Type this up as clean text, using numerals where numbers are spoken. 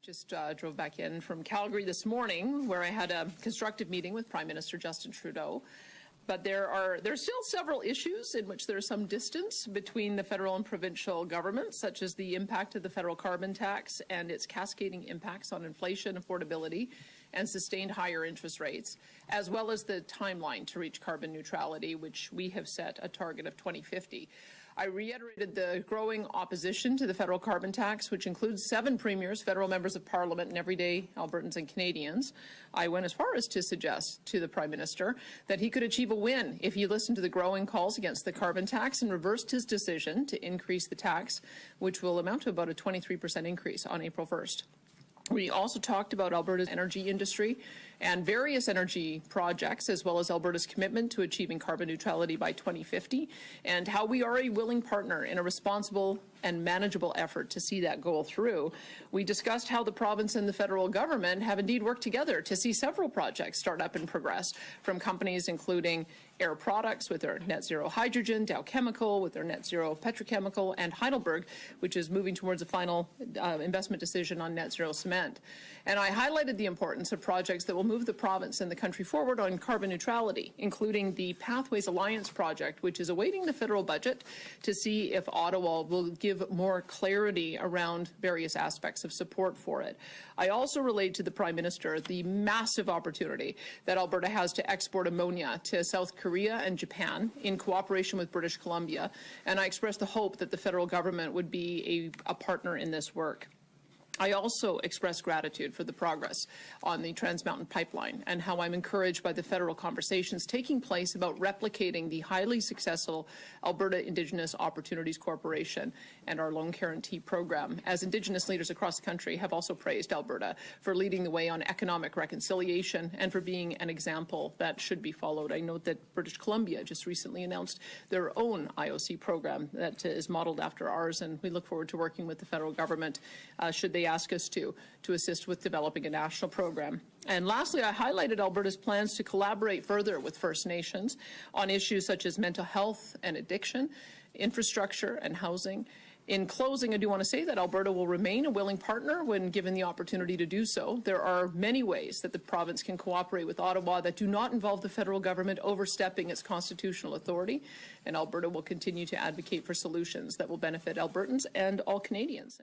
Just drove back in from Calgary this morning, where I had a constructive meeting with Prime Minister Justin Trudeau. But there's still several issues in which there's some distance between the federal and provincial governments, such as the impact of the federal carbon tax and its cascading impacts on inflation, affordability, and sustained higher interest rates, as well as the timeline to reach carbon neutrality, which we have set a target of 2050. I reiterated the growing opposition to the federal carbon tax, which includes 7 premiers, federal members of parliament, and everyday Albertans and Canadians. I went as far as to suggest to the Prime Minister that he could achieve a win if he listened to the growing calls against the carbon tax and reversed his decision to increase the tax, which will amount to about a 23% increase on April 1st. We also talked about Alberta's energy industry and various energy projects, as well as Alberta's commitment to achieving carbon neutrality by 2050, and how we are a willing partner in a responsible and manageable effort to see that goal through. We discussed how the province and the federal government have indeed worked together to see several projects start up and progress, from companies including Air Products with their net zero hydrogen, Dow Chemical with their net zero petrochemical, and Heidelberg, which is moving towards a final investment decision on net zero cement. And I highlighted the importance of projects that will move the province and the country forward on carbon neutrality, including the Pathways Alliance project, which is awaiting the federal budget to see if Ottawa will give more clarity around various aspects of support for it. I also relayed to the Prime Minister the massive opportunity that Alberta has to export ammonia to South Korea and Japan in cooperation with British Columbia, and I expressed the hope that the federal government would be a partner in this work. I also expressed gratitude for the progress on the Trans Mountain Pipeline and how I'm encouraged by the federal conversations taking place about replicating the highly successful Alberta Indigenous Opportunities Corporation and our loan guarantee program, as Indigenous leaders across the country have also praised Alberta for leading the way on economic reconciliation and for being an example that should be followed. I note that British Columbia just recently announced their own IOC program that is modeled after ours, and we look forward to working with the federal government should they ask us to assist with developing a national program. And lastly, I highlighted Alberta's plans to collaborate further with First Nations on issues such as mental health and addiction, infrastructure and housing. In closing, I do want to say that Alberta will remain a willing partner when given the opportunity to do so. There are many ways that the province can cooperate with Ottawa that do not involve the federal government overstepping its constitutional authority, and Alberta will continue to advocate for solutions that will benefit Albertans and all Canadians.